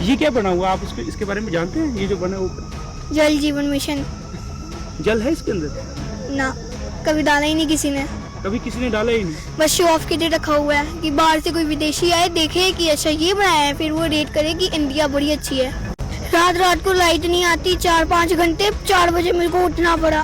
ये क्या बना हुआ, आप इसको इसके बारे में जानते हैं? ये जो बना ऊपर जल जीवन मिशन। जल है इसके अंदर? ना, कभी डाला ही नहीं किसी ने। कभी किसी ने डाला ही नहीं। बस शो ऑफ के लिए रखा हुआ है कि बाहर से कोई विदेशी आए देखे कि अच्छा ये बनाया है, फिर वो रेट करे कि इंडिया बड़ी अच्छी है। रात रात को लाइट नहीं आती 4-5 घंटे। 4 बजे मेरे को उठना पड़ा,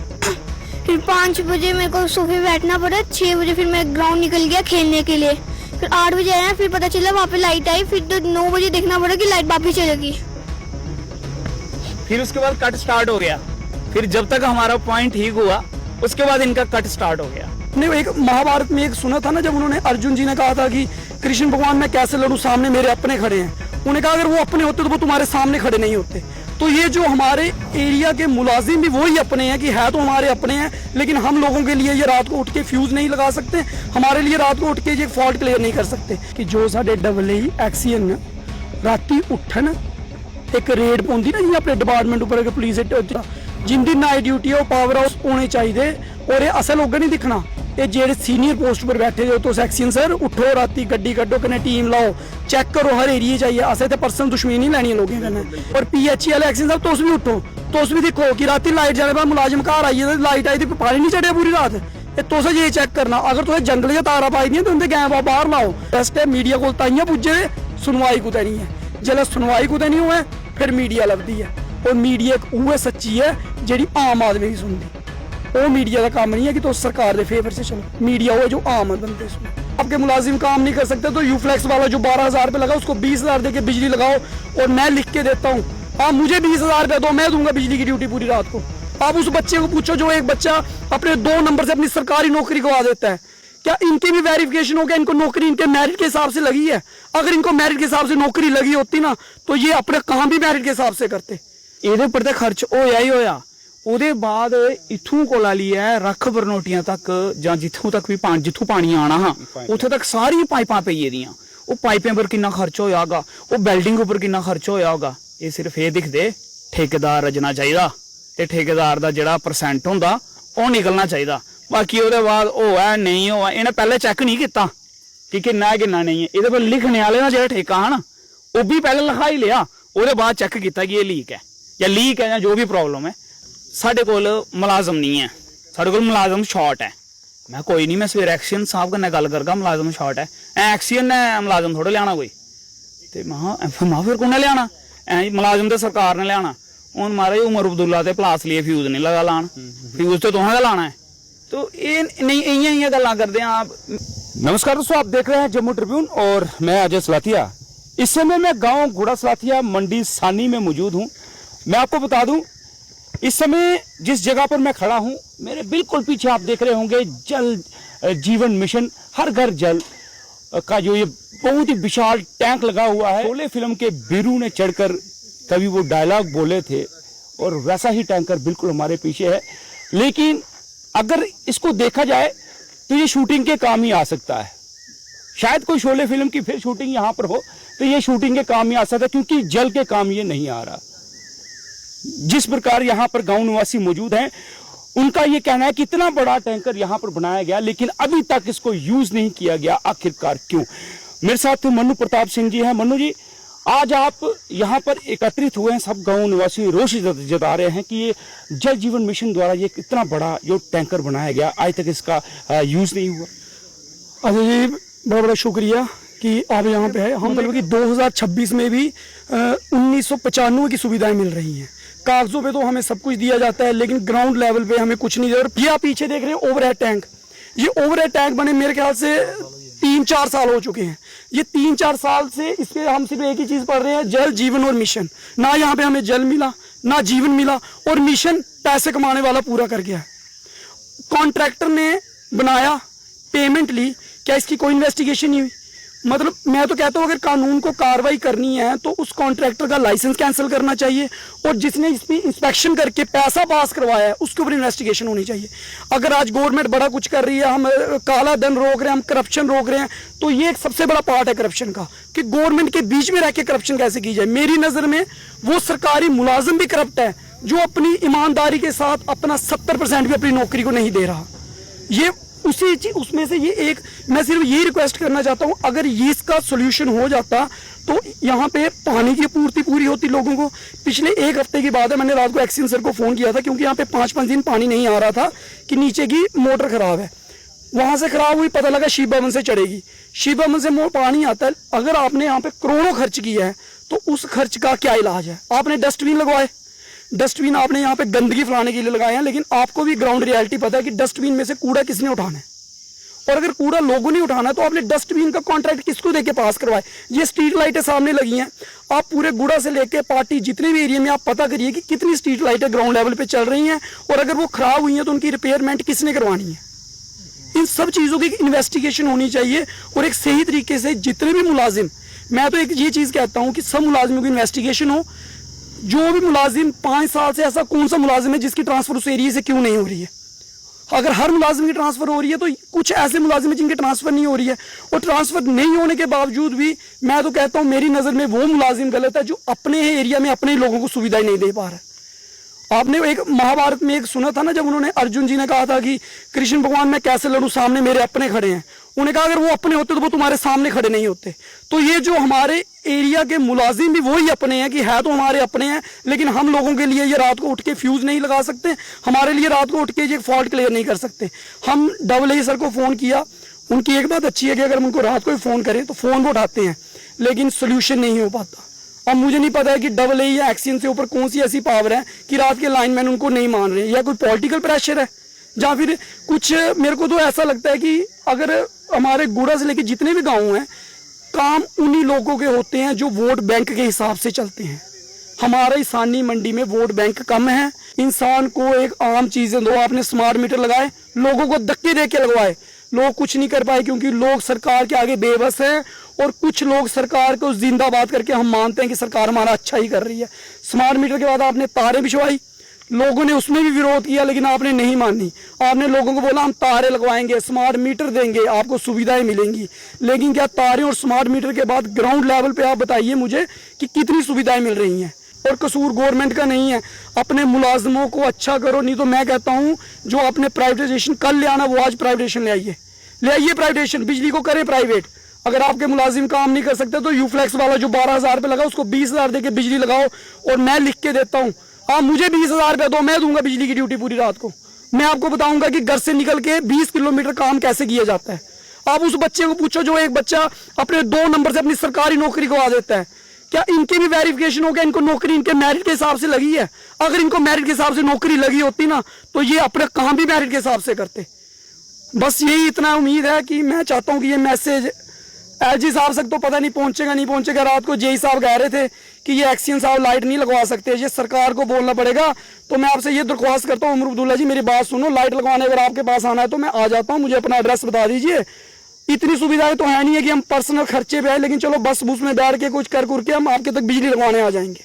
फिर 5 बजे मेरे को सोफे बैठना पड़ा। 6 बजे फिर मैं ग्राउंड निकल गया खेलने के लिए। फिर 8 बजे आया, फिर पता चला वहाँ पे लाइट आई। फिर तो 9 बजे देखना पड़ा कि लाइट वापस चलेगी। फिर उसके बाद कट स्टार्ट हो गया। फिर जब तक हमारा पॉइंट ठीक हुआ उसके बाद इनका कट स्टार्ट हो गया। नहीं, एक महाभारत में एक सुना था ना, जब उन्होंने अर्जुन जी ने कहा था कि कृष्ण भगवान मैं कैसे लड़ूं, सामने मेरे अपने खड़े हैं। उन्होंने कहा अगर वो अपने होते तो वो तुम्हारे सामने खड़े नहीं होते। तो ये जो हमारे एरिया के मुलाजिम भी वही अपने हैं कि है तो हमारे अपने हैं, लेकिन हम लोगों के लिए ये रात को उठ के फ्यूज नहीं लगा सकते, हमारे लिए रात को उठ के ये फॉल्ट क्लियर नहीं कर सकते। कि जो साडे डबल एक्सीएन राती उठन एक रेड पौंदी ना जी अपने डिपार्टमेंट उपर पुलिस जिंदी नाइट ड्यूटी है वो पावर हाउस होने चाहिए। और ये असल लोग नहीं दिखना, ये जेडे सीनियर पोस्ट पर बैठे हो तो एक्सीएन सर उठो राती गड्डी कड्डो कन्नै टीम लाओ चेक करो हर एरिया चाहिए। असें ते पर्सनल दुश्मनी नहीं लैनी लोगें कन्नै। और पीएचई वाले एक्सीएन साहब तुस भी उठो, तुस भी दिक्खो कि राती लाइट जाने बाद मुलाजिम घर आइए लाइट आई तो पानी नहीं चढ़िया पूरी रात। तुस ये चेक करना, अगर तुसें जंगल च तारा पाई दियां तो उंदे गैं बाहर लाओ। टेस्ट है मीडिया कोल ताइयां पुज्जे, सुनवाई कुतै नहीं है। जिसलै सुनवाई कुतै नहीं होए फिर मीडिया लभदी है। और मीडिया एक उ'ऐ सच्ची है जेह्ड़ी आम आदमी की सुनदी। वो मीडिया का काम नहीं है कि तो सरकार के फेवर से चलो। मीडिया वो जो आम बंदे उसमें आपके मुलाजिम काम नहीं कर सकते तो यूफ्लेक्स वाला जो 12,000 रुपये लगा उसको 20,000 दे के बिजली लगाओ। और मैं लिख के देता हूँ, आप मुझे 20,000 रुपये दो, मैं दूंगा बिजली की ड्यूटी पूरी रात को। आप उस बच्चे को पूछो जो एक बच्चा अपने 2 नंबर से अपनी सरकारी नौकरी गवा देता है, क्या इनकी भी वेरिफिकेशन हो गया इनको नौकरी इनके मेरिट के हिसाब से लगी है? अगर इनको मेरिट के हिसाब से नौकरी लगी होती ना तो ये अपने काम भी मेरिट के हिसाब से करते। ਇਹਦੇ ਉੱਪਰ ਤਾਂ ਖਰਚ ਹੋਇਆ ਹੀ ਹੋਇਆ। ਉਹਦੇ ਬਾਅਦ ਇਥੋਂ ਕੋਲਾ ਲਿਆ ਰੱਖ ਬਰਨੋਟੀਆਂ ਤੱਕ ਜਾਂ ਜਿੱਥੋਂ ਤੱਕ ਵੀ ਪਾਣੀ ਜਿੱਥੋਂ ਪਾਣੀ ਆਣਾ ਹਾਂ ਉੱਥੇ ਤੱਕ ਸਾਰੀਆਂ ਪਾਈਪਾਂ ਪਈਏ ਦੀਆਂ। ਉਹ ਪਾਈਪਾਂ ਪਰ ਕਿੰਨਾ ਖਰਚ ਹੋਇਆਗਾ, ਉਹ ਬਿਲਡਿੰਗ ਉੱਪਰ ਕਿੰਨਾ ਖਰਚ ਹੋਇਆਗਾ। ਇਹ ਸਿਰਫ ਇਹ ਦਿਖਦੇ ਠੇਕੇਦਾਰ ਰਜਣਾ ਚਾਹੀਦਾ ਤੇ ਠੇਕੇਦਾਰ ਦਾ ਜਿਹੜਾ ਪਰਸੈਂਟ ਹੁੰਦਾ ਉਹ ਨਿਕਲਣਾ ਚਾਹੀਦਾ। ਬਾਕੀ ਉਹਦੇ ਬਾਅਦ ਉਹ ਹੈ ਨਹੀਂ ਉਹ ਇਹਨੇ ਪਹਿਲੇ ਚੈੱਕ ਨਹੀਂ ਕੀਤਾ ਕਿ ਕਿੰਨਾ ਹੈ ਕਿੰਨਾ ਨਹੀਂ ਹੈ। ਇਹਦੇ ਪਰ ਲਿਖਣ ਵਾਲੇ ਦਾ ਜਿਹੜਾ ਠੇਕਾ ਹਨ ਉਹ ਵੀ ਪਹਿਲੇ ਲਿਖਾ ਹੀ ਲਿਆ, ਉਹਦੇ ਬਾਅਦ ਚੈੱਕ ਕੀਤਾ ਕਿ ਇਹ ਲੀਕ ਹੈ ਜਾਂ ਲੀਕ ਹੈ ਜਾਂ ਜੋ ਵੀ ਪ੍ਰੋਬਲਮ ਹੈ। ਸਾਡੇ ਕੋਲ ਮੁਲਾਜ਼ਮ ਨਹੀਂ ਹੈ, ਸਾਡੇ ਕੋਲ ਮੁਲਾਜ਼ਮ ਸ਼ਾਰਟ ਹੈ। मैं कोई नहीं, मैं सवेरे एक्सीएन साहब कन्नै गल करगा, मुलाजम शॉर्ट है एक्सीएन ने मुलाजम थोड़े लिया कोई ते मां फिर कुन्ने लिया मुलाजम तो सरकार ने लिया। हूँ महाराज उमर अब्दुल्ला ते प्लास लिए फ्यूज नहीं लगा लान, फ्यूज तो तुसें लाना है। तो ये नहीं इं गल्लां करदे हैं आप। नमस्कार दोस्तों, आप देख रहे हैं जम्मू ट्रिब्यून और मैं अजय सलाथिया। इस समय मैं गांव घोड़ा सलाथिया मंडी सानी में मौजूद हूं। मैं आपको बता दूं इस समय जिस जगह पर मैं खड़ा हूं मेरे बिल्कुल पीछे आप देख रहे होंगे जल जीवन मिशन हर घर जल का जो ये बहुत ही विशाल टैंक लगा हुआ है। शोले फिल्म के बीरू ने चढ़कर कभी वो डायलॉग बोले थे और वैसा ही टैंकर बिल्कुल हमारे पीछे है। लेकिन अगर इसको देखा जाए तो ये शूटिंग के काम ही आ सकता है। शायद कोई शोले फिल्म की फिर शूटिंग यहाँ पर हो तो ये शूटिंग के काम ही आ सकता है, क्योंकि जल के काम ये नहीं आ रहा। जिस प्रकार यहाँ पर गांव निवासी मौजूद हैं उनका ये कहना है कि इतना बड़ा टैंकर यहाँ पर बनाया गया लेकिन अभी तक इसको यूज नहीं किया गया, आखिरकार क्यों? मेरे साथ मनु प्रताप सिंह जी हैं। मनु जी, आज आप यहाँ पर एकत्रित हुए हैं, सब गांव निवासी रोष जता रहे हैं कि ये जल जीवन मिशन द्वारा ये इतना बड़ा जो टैंकर बनाया गया आज तक इसका यूज नहीं हुआ। अजय जी बड़ा बड़ा शुक्रिया कि आप यहाँ पे है। हम मतलब कि 2026 में भी 1995 की सुविधाएं मिल रही हैं। कागजों पे तो हमें सब कुछ दिया जाता है लेकिन ग्राउंड लेवल पे हमें कुछ नहीं दिया। और ये आप पीछे देख रहे हैं ओवरहेड टैंक, ये ओवरहेड टैंक बने मेरे ख्याल से 3-4 साल हो चुके हैं। ये 3-4 साल से इस पे हम सिर्फ एक ही चीज पढ़ रहे हैं, जल जीवन और मिशन। ना यहाँ पे हमें जल मिला ना जीवन मिला और मिशन पैसे कमाने वाला पूरा कर गया है। कॉन्ट्रैक्टर ने बनाया, पेमेंट ली, क्या इसकी कोई इन्वेस्टिगेशन नहीं हुई? मतलब मैं तो कहता हूँ अगर कानून को कार्रवाई करनी है तो उस कॉन्ट्रैक्टर का लाइसेंस कैंसिल करना चाहिए और जिसने इसकी इंस्पेक्शन करके पैसा पास करवाया है उसके ऊपर इन्वेस्टिगेशन होनी चाहिए। अगर आज गवर्नमेंट बड़ा कुछ कर रही है, हम काला धन रोक रहे हैं, हम करप्शन रोक रहे हैं, तो ये एक सबसे बड़ा पार्ट है करप्शन का कि गवर्नमेंट के बीच में रह के करप्शन कैसे की जाए। मेरी नज़र में वो सरकारी मुलाजिम भी करप्ट है जो अपनी ईमानदारी के साथ अपना 70% भी अपनी नौकरी को नहीं दे रहा। ये उसमें से ये एक, मैं सिर्फ ये रिक्वेस्ट करना चाहता हूँ, अगर ये इसका सोल्यूशन हो जाता तो यहाँ पे पानी की पूर्ति पूरी होती लोगों को। पिछले एक हफ्ते की बात है, मैंने रात को एक्सीडेंट सर को फोन किया था क्योंकि यहाँ पे 5-5 दिन पानी नहीं आ रहा था कि नीचे की मोटर खराब है। वहां से खराब हुई, पता लगा शिव भवन से चढ़ेगी, शिव भवन से पानी आता है। अगर आपने यहाँ पे करोड़ों खर्च किया है तो उस खर्च का क्या इलाज है? आपने डस्टबिन लगवाए, डस्टबिन आपने यहाँ पे गंदगी फैलाने के लिए लगाए हैं, लेकिन आपको भी ग्राउंड रियलिटी पता है कि डस्टबिन में से कूड़ा किसने उठाना है। और अगर कूड़ा लोगों ने उठाना तो आपने डस्टबिन का कॉन्ट्रैक्ट किसको देके पास करवाए? ये स्ट्रीट लाइटें सामने लगी हैं, आप पूरे गुड़ा से लेके पार्टी जितने भी एरिया में आप पता करिए कि कितनी स्ट्रीट लाइटें ग्राउंड लेवल पे चल रही हैं, और अगर वो खराब हुई हैं तो उनकी रिपेयरमेंट किसने करवानी है? इन सब चीज़ों की इन्वेस्टिगेशन होनी चाहिए और एक सही तरीके से जितने भी मुलाजिम, मैं तो एक ये चीज़ कहता हूँ कि सब मुलाजिमों की इन्वेस्टिगेशन हो। जो भी मुलाजिम 5 साल से, ऐसा कौन सा मुलाजिम है जिसकी ट्रांसफर उस एरिया से क्यों नहीं हो रही है? अगर हर मुलाजिम की ट्रांसफर हो रही है तो कुछ ऐसे मुलाजिम हैं जिनकी ट्रांसफर नहीं हो रही है, और ट्रांसफर नहीं होने के बावजूद भी मैं तो कहता हूँ मेरी नज़र में वो मुलाजिम गलत है जो अपने एरिया में अपने लोगों को सुविधाएं नहीं दे पा रहा है। आपने एक महाभारत में एक सुना था ना, जब उन्होंने अर्जुन जी ने कहा था कि कृष्ण भगवान मैं कैसे लड़ूं, सामने मेरे अपने खड़े हैं। उन्होंने कहा अगर वो अपने होते तो वो तुम्हारे सामने खड़े नहीं होते। तो ये जो हमारे एरिया के मुलाजिम भी वही अपने हैं कि है तो हमारे अपने हैं, लेकिन हम लोगों के लिए ये रात को उठ के फ्यूज नहीं लगा सकते, हमारे लिए रात को उठ के ये फॉल्ट क्लियर नहीं कर सकते। हम AA सर को फ़ोन किया, उनकी एक बात अच्छी है कि अगर हम उनको रात को ही फ़ोन करें तो फ़ोन वो उठाते हैं, लेकिन सोल्यूशन नहीं हो पाता। अब मुझे नहीं पता है कि AA या एक्सियन से ऊपर कौन सी ऐसी पावर है कि रात के लाइनमैन उनको नहीं मान रहे, या कोई पॉलिटिकल प्रेशर है, या फिर कुछ। मेरे को तो ऐसा लगता है कि अगर हमारे गुड़ा से लेके जितने भी गांव हैं, काम उन्हीं लोगों के होते हैं जो वोट बैंक के हिसाब से चलते हैं। हमारे इंसानी मंडी में वोट बैंक कम है। इंसान को एक आम चीज़ें दो, आपने स्मार्ट मीटर लगाए, लोगों को धक्के दे के लगवाए, लोग कुछ नहीं कर पाए क्योंकि लोग सरकार के आगे बेबस हैं। और कुछ लोग सरकार को जिंदाबाद करके हम मानते हैं कि सरकार हमारा अच्छा ही कर रही है। स्मार्ट मीटर के बाद आपने तारे बिछवाई, लोगों ने उसमें भी विरोध किया, लेकिन आपने नहीं मानी। आपने लोगों को बोला हम तारे लगवाएंगे, स्मार्ट मीटर देंगे, आपको सुविधाएं मिलेंगी। लेकिन क्या तारे और स्मार्ट मीटर के बाद ग्राउंड लेवल पे आप बताइए मुझे कि कितनी सुविधाएं मिल रही हैं? और कसूर गवर्नमेंट का नहीं है, अपने मुलाजमों को अच्छा करो। नहीं तो मैं कहता हूँ जो आपने प्राइवेटाइजेशन कल ले आना वो आज प्राइवेटाइजेशन ले आइए प्राइवेटाइजेशन, बिजली को करें प्राइवेट। अगर आपके मुलाजिम काम नहीं कर सकते तो यूफ्लेक्स वाला जो 12,000 रुपये लगा उसको 20,000 दे के बिजली लगाओ। और मैं लिख के देता हूँ, आप मुझे 20,000 रुपये दो, मैं दूंगा बिजली की ड्यूटी पूरी रात को। मैं आपको बताऊंगा कि घर से निकल के 20 किलोमीटर काम कैसे किया जाता है। आप उस बच्चे को पूछो जो एक बच्चा अपने 2 नंबर से अपनी सरकारी नौकरी गवा देता है, क्या इनकी भी वेरिफिकेशन हो गया? इनको नौकरी इनके मेरिट के हिसाब से लगी है? अगर इनको मेरिट के हिसाब से नौकरी लगी होती ना तो ये अपने काम भी मेरिट के हिसाब से करते। बस यही इतना उम्मीद है कि मैं चाहता हूँ कि ये मैसेज एलजी साहब तक तो पता नहीं पहुंचेगा। रात को जेई साहब कह रहे थे कि ये एक्सियन साहब लाइट नहीं लगवा सकते, ये सरकार को बोलना पड़ेगा। तो मैं आपसे ये दरख्वास्त करता हूँ, उमर अब्दुल्ला जी मेरी बात सुनो, लाइट लगवाने अगर आपके पास आना है तो मैं आ जाता हूँ, मुझे अपना एड्रेस बता दीजिए। इतनी सुविधाएं तो है नहीं है कि हम पर्सनल खर्चे पे आए, लेकिन चलो बस बुस में बैठ के कुछ कर के हम आपके तक बिजली लगवाने आ जाएंगे।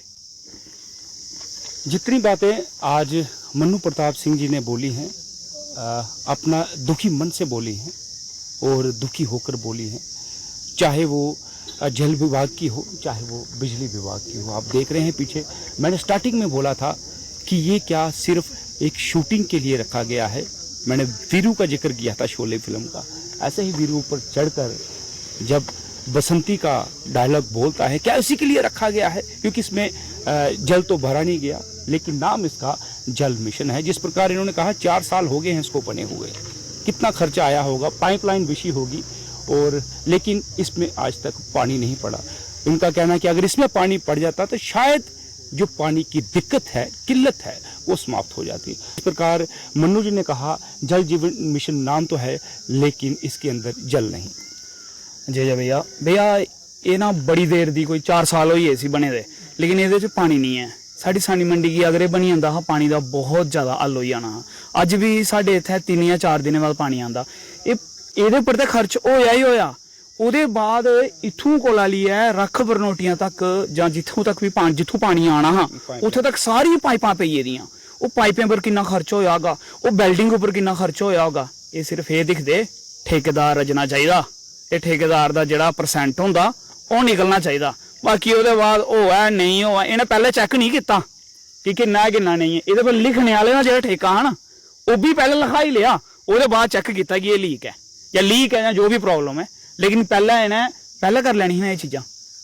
जितनी बातें आज मन्नू प्रताप सिंह जी ने बोली हैं, अपना दुखी मन से बोली हैं और दुखी होकर बोली हैं, चाहे वो जल विभाग की हो, चाहे वो बिजली विभाग की हो। आप देख रहे हैं पीछे, मैंने स्टार्टिंग में बोला था कि ये क्या सिर्फ एक शूटिंग के लिए रखा गया है। मैंने वीरू का जिक्र किया था शोले फिल्म का, ऐसे ही वीरू पर चढ़कर जब बसंती का डायलॉग बोलता है, क्या उसी के लिए रखा गया है? क्योंकि इसमें जल तो भरा नहीं गया, लेकिन नाम इसका जल मिशन है। जिस प्रकार इन्होंने कहा 4 साल हो गए हैं इसको बने हुए, कितना खर्चा आया होगा, पाइपलाइन बिछी होगी, और लेकिन इसमें आज तक पानी नहीं पड़ा। उनका कहना है कि अगर इसमें पानी पड़ जाता तो शायद जो पानी की दिक्कत है, किल्लत है, वो समाप्त हो जाती। इस प्रकार मन्नू जी ने कहा जल जीवन मिशन नाम तो है, लेकिन इसके अंदर जल नहीं। जी भैया ये ना बड़ी देर दी कोई 4 साल होई सी बने दे, लेकिन ये पानी नहीं है। साड़ी सानी मंडी की अगर ये बनी आंदा हा पानी का बहुत ज़्यादा हल हो जाना हा। अज भी साढ़े इत्थे 3 या 4 दिन बाद पानी आंदा। ਇਹਦੇ पर तो खर्च होया ही होया। ਉਹਦੇ बाद इथों कोला लिया रख बरनोटियां तक ਜਾਂ जिथों तक भी पानी, जिथों पानी आना हा उत्थे तक सारी पाइपां पईए दियां। ਉਹ पाइपें पर कितना खर्च होया होगा, ਉਹ बिल्डिंग उपर कितना खर्च होया होगा। ये सिर्फ ये दिखदे ठेकेदार रजना चाहिए, ये ठेकेदार का जिहड़ा परसेंट हुंदा ਉਹ निकलना चाहिए। बाकी ਉਹਦੇ बाद होया नहीं होया इन्हें पहले चैक नहीं किया कि किन्ना है किन्ना नहीं है। ਇਹਦੇ पर लिखने वाले ना जिहड़ा ठेका है ना वो भी पहले लिखा ही लिया, ਉਹਦੇ ਬਾਅਦ ਚੈੱਕ ਕੀਤਾ ਕਿ ਇਹ ਲੀਕ ਹੈ ਜਾਂ ਜੋ ਵੀ ਪ੍ਰੋਬਲਮ ਹੈ। ਲੇਕਿਨ ਪਹਿਲਾਂ ਕਰ ਲੈਣੀ ਹੈ ਇਹ ਚੀਜ਼ਾਂ।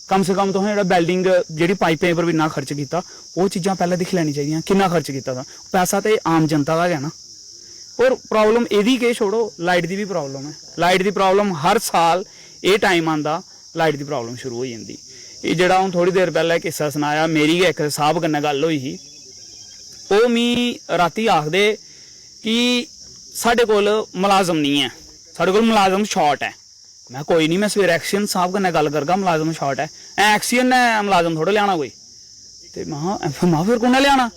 कम से कम तुसें जेह्ड़ा बैल्डिंग जेह्ड़ी पाइपें पर भी इन्ना खर्च कीता वो चीज़ां पैह्लें दिक्खी लैनी चाहिदियां किन्ना खर्च कीता था। पैसा तो आम जनता का गै ना। और प्रॉब्लम एह्दी केह् छोड़ो, लाइट दी भी प्रॉब्लम है। लाइट दी प्रॉब्लम हर साल एह् टाइम आंदा लाइट दी प्रॉब्लम शुरू हो जांदी। एह् जेह्ड़ा हूँ थोड़ी देर पैह्लें किस्सा सनाया, मेरी गै इक साहब कन्नै गल्ल होई ही। ओह् मिगी रातीं आखदे कि साढ़े कोल मुलाजम नहीं है, साढ़े कोल मुलाजम शॉर्ट है। मैं कोई नहीं, मैं सवेरे एक्सीयन साहब कन्नै गल करगा, मुलाजम शॉर्ट है। एक्सीयन ने मुलाजम थोड़े लियाना कोई, ते महा फिर कुन्नै लियाना?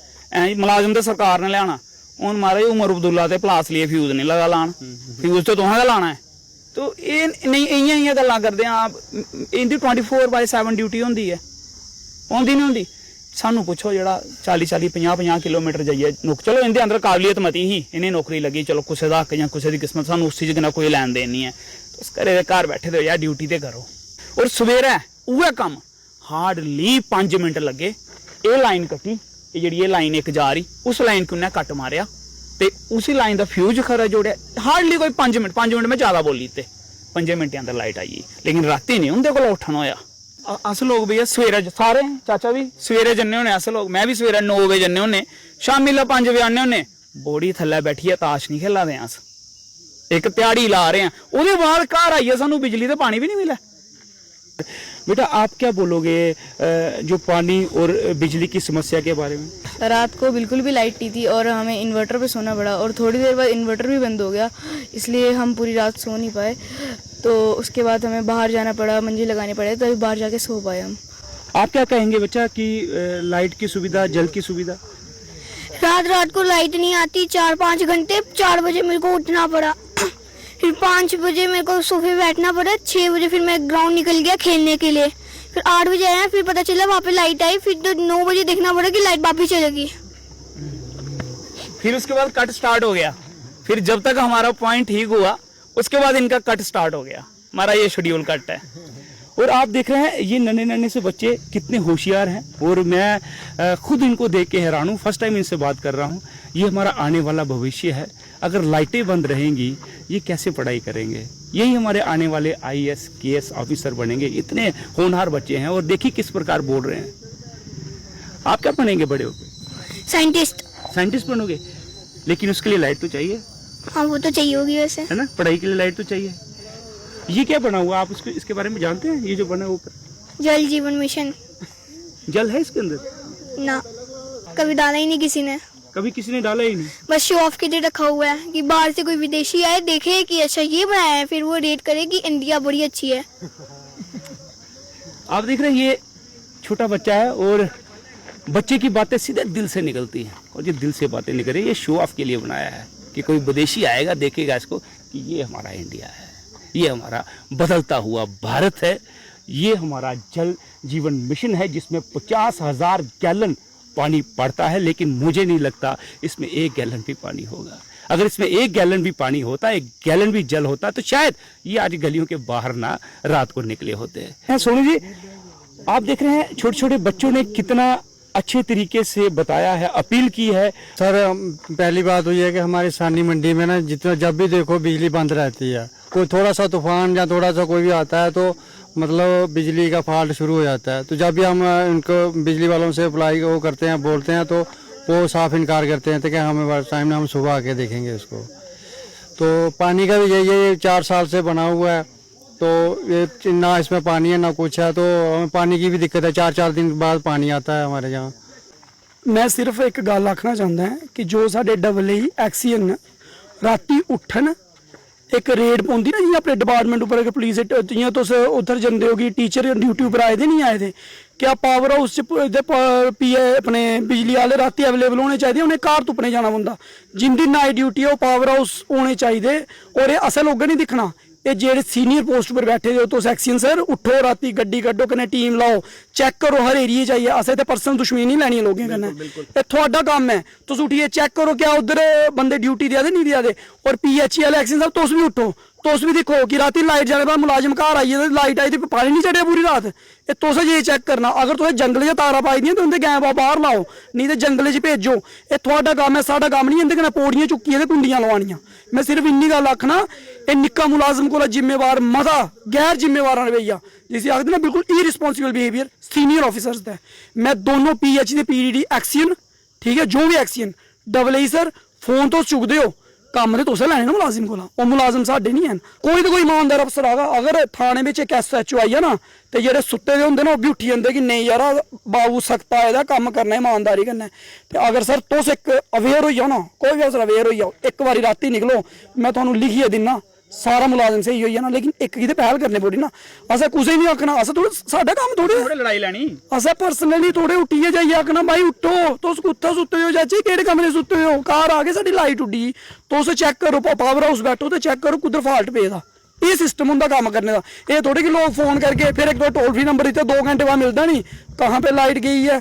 मुलाजम तो सरकार ने लियाना। हूँ महाराज उमर अब्दुल्ला ते प्लास लिए फ्यूज नहीं लगा लान, फ्यूज तो तुसें गै लाना है। तो ये नहीं इ'यां गल्लां करदे आप, इंदी 24/7 ड्यूटी होंदी है, होंदी नहीं होंदी? सानू पुच्छो जेह्ड़ा 40-40, 50-50 किलोमीटर जाइए चलो इंदे अंदर काबलियत मती ही, इन्हें नौकरी लगी, चलो कुसै दा हक जां कुसै दी किस्मत, सानू उस चीज कन्नै कोई लैन देन नहीं है। तुस घरै दे घर बैठे दे यार, ड्यूटी ते करो। और सवेरे उ'ऐ कम्म हार्डली 5 मिनट लगे, एह् लाइन कट्टी, एह् जेह्ड़ी एह् लाइन इक जा रही, उस लाइन गी उन्नै कट मारेआ ते उसी लाइन दा फ्यूज खरा जोड़ेआ। हार्डली कोई 5 मिनट में ज्यादा बोली ते 5 मिनटें अंदर लाइट आई। लेकिन रातीं नहीं उंदे कोल उट्ठन होया। अस लोग भैया सवेरे सारे चाचा भी सवेरे जन्ने होने, अस लोग, मैं भी सवेरे 9 बजे जन्ने होने, शामी 5 बजे आने होने। बोड़ी थल्लै बैठियै ताश नहीं खेला दे अस, एक ध्याड़ी ला रहे हैं, उसके बाद घर आइए सानू बिजली तो पानी भी नहीं मिला। बेटा आप क्या बोलोगे जो पानी और बिजली की समस्या के बारे में? रात को बिल्कुल भी लाइट नहीं थी और हमें इन्वर्टर पे सोना पड़ा, और थोड़ी देर बाद इन्वर्टर भी बंद हो गया, इसलिए हम पूरी रात सो नहीं पाए। तो उसके बाद हमें बाहर जाना पड़ा, मंजी लगाने पड़े, तभी बाहर जाके सो पाए हम। आप क्या कहेंगे बच्चा कि लाइट की सुविधा, जल की सुविधा? रात को लाइट नहीं आती, 4-5 घंटे, 4 बजे मेरे को उठना पड़ा, फिर 5 बजे मेरे को सोफे बैठना पड़ा, 6 बजे फिर मैं ग्राउंड निकल गया खेलने के लिए, फिर 8 बजे आया, फिर पता चला वहाँ पे लाइट आई, फिर तो 9 बजे देखना पड़ा कि लाइट वापस चलेगी। फिर उसके बाद कट स्टार्ट हो गया, फिर जब तक हमारा पॉइंट ठीक हुआ उसके बाद इनका कट स्टार्ट हो गया। हमारा ये शेड्यूल कट है। और आप देख रहे हैं ये नन्हे से बच्चे कितने होशियार हैं, और मैं खुद इनको देख के हैरान हूँ। फर्स्ट टाइम इनसे बात कर रहा हूँ। ये हमारा आने वाला भविष्य है। अगर लाइटें बंद रहेंगी ये कैसे पढ़ाई करेंगे? यही हमारे आने वाले IAS KS ऑफिसर बनेंगे। इतने होनहार बच्चे हैं, और देखिए किस प्रकार बोल रहे हैं। आप क्या बनेंगे बड़े होकर? साइंटिस्ट बनोगे, लेकिन उसके लिए लाइट तो चाहिए। हाँ वो तो चाहिए होगी वैसे, है ना, पढ़ाई के लिए लाइट तो चाहिए। ये क्या बना हुआ, आप इसके बारे में जानते हैं? ये जो बना ऊपर जल जीवन मिशन। जल है इसके अंदर? ना, कभी डाला ही नहीं किसी ने, कभी किसी ने डाला ही नहीं। बस शो ऑफ के लिए रखा हुआ है कि बाहर से कोई विदेशी आए देखे कि अच्छा ये बनाया है, फिर वो रेट करे कि इंडिया बड़ी अच्छी है। आप देख रहे हैं ये छोटा बच्चा है, और बच्चे की बातें सीधे दिल से निकलती हैं, और ये दिल से बातें निकल रही है। ये शो ऑफ के लिए बनाया है कि कोई विदेशी आएगा देखेगा इसको कि ये हमारा इंडिया है, ये हमारा बदलता हुआ भारत है, ये हमारा जल जीवन मिशन है जिसमें 50,000 गैलन पानी पड़ता है। लेकिन मुझे नहीं लगता इसमें 1 गैलन भी पानी होगा। अगर इसमें 1 गैलन भी पानी होता, 1 गैलन भी जल होता, तो शायद ये आज गलियों के बाहर ना रात को निकले होते हैं। सोनू जी, आप देख रहे हैं छोटे छोटे बच्चों ने कितना अच्छे तरीके से बताया है, अपील की है। सर पहली बात हुई है कि हमारी सानी मंडी में ना जितना जब भी देखो बिजली बंद रहती है। कोई थोड़ा सा तूफान या थोड़ा सा कोई भी आता है तो मतलब बिजली का फॉल्ट शुरू हो जाता है। तो जब भी हम इनको बिजली वालों से अप्लाई वो करते हैं, बोलते हैं, तो वो साफ इनकार करते हैं तो कि हमें टाइम में हम सुबह आके देखेंगे इसको। तो पानी का भी यही 4 साल से बना हुआ है, तो ये ना इसमें पानी है ना कुछ है, तो हमें पानी की भी दिक्कत है। 4-4 दिन बाद पानी आता है हमारे यहाँ। मैं सिर्फ एक गल आखना चाहता है कि जो साडे AA एक्सीयन राती उठन एक रेड पौंदी ना, जियां अपने डिपार्टमेंट उपर पुलिस जियां तुस उधर जंदे हो कि टीचर ड्यूटी उपर आए थे नहीं आए थे, क्या पावर हाउस PA अपने बिजली वाले राती अवेलेबल होने चाहिए। उन्हें घर तुप्पने जाना पौंदा, जिंदी नाइट ड्यूटी है वो पावर हाउस होने चाहिए। और ये असें लोगें नहीं दिखना, ये जेह्ड़े सीनियर पोस्ट पर बैठे दे हो तुस एक्सीयन सर, उठो राती गड्डी कड्डो कन्नै टीम लाओ, चेक करो हर एरिया चाहिए। असें ते पर्सनल दुश्मनी नहीं लैनी लोगें कन्नै, ये थुआढ़ा कम्म है। तुस उठियै चेक करो क्या उधर बंदे ड्यूटी देआ दे नहीं देआ दे। और PHE वाले एक्सीयन साहब तुस भी उठो, तुस भी देखो कि राती लाइट जाने बाद मुलाजिम घर आई ते लाइट आई ते पानी नहीं चढ़िया पूरी रात। ये तुस ये चेक करना, अगर तुसें जंगल च तारा पाई दियां ते उंदे गैं बाहर लाओ, नहीं ते जंगल च भेजो। ये थोड़ा कम्म है, साडा कम्म नहीं इंदे कन्नै पौड़ियां चुक्कियां ते कुंडियां लवानियां। मैं सिर्फ इन्नी गल आखना, ये निक्का मुलाजिम कोला जिम्मेवार मता गैर जिम्मेवार रवैया, जिसे आखदे ना बिल्कुल इरिस्पोंसिबल बिहेवियर सीनियर ऑफिसर्स दा। मैं दोनों PH ते PDD एक्सीयन, ठीक है, जो भी एक्सीयन AA सर फोन तो चुकदे हो, कम्म ते तुसें लैने ना मुलाजिम कोला, ओह् मुलाजिम साडे नहीं हैन। कोई तो कोई ईमानदार अफसर आगा, अगर थाने में एक SHO आई है ना, ते जेह्ड़े सुत्ते दे होंदे ना ओह् बी उठी जंदे कि नहीं यार बाबू सख्त आए दा, कम्म करना ईमानदारी कन्नै। ते अगर सर तुस एक अवेयर होई जाओ ना, कोई भी अफसर अवेयर होई जाओ, एक बारी राती निकलो, मैं तुहानू लिखियै दिन्ना सारा मुलाजिम स्हेई होई जाना। लेकिन एक गी ते पहल करनी पौड़ी ना, असें कुसै नहीं आखना, असें थोड़ा साडा कम्म थोड़े लड़ाई लैनी। असें पर्सनली थोड़े उट्ठियै जाइयै आखना भाई उठो, तुस कुत्थै सुत्ते हो चाची, केह्ड़े कमरे सुत्ते हो, घर आ गए साडी लाइट उड्डी, तुस चेक करो पावर हाउस बैठो ते चेक करो कुद्धर फाल्ट पेदा। ये सिस्टम होंदा कम्म करने दा। ये थोड़े कि लोग फोन करके फिर एक दो टोल फ्री नंबर दित्ते, 2 घंटे बाद मिलता नहीं कहाँ पे लाइट गई है।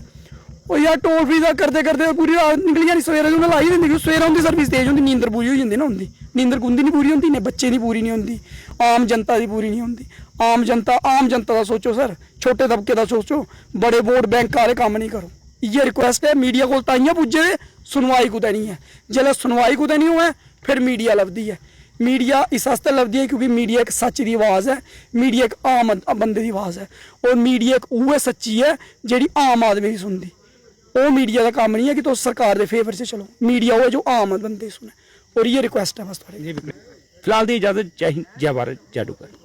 और यार टोल फ्री का करते करते पूरी रात निकली जानी, सवेरे उन्हें लाई दिंदी, सवेरे उनकी सर्विस तेज होंदी, नींदर पूरी हो जाती ना उनकी, नींदर कुंदी नहीं पूरी होंदी, ने बच्चे की पूरी नहीं होंदी, आम जनता की पूरी नहीं होंदी। आम जनता का सोचो सर, छोटे तबके का सोचो, बड़े वोट बैंक वाले काम नहीं करो। ये रिक्वेस्ट है मीडिया को, ताइयां पुज्जे सुनवाई कुतै नहीं है। जिसलै सुनवाई कुतै नहीं होए फिर मीडिया लभदी है। मीडिया इस आस्ते लभदी है क्योंकि मीडिया एक सच की आवाज़ है, मीडिया एक आम बंदे की आवाज़ है, और मीडिया एक उ'ऐ सच्ची है जेह्ड़ी आम आदमी की सुनदी। वो मीडिया का काम नहीं है कि तुम सरकार के फेवर से चलो, मीडिया वो जो आम बंदे सुने। और ये रिक्वेस्ट है बस थोड़ी। फिलहाल दी इजाजत। जय हिंद, जय भारत, जय डुग्गर।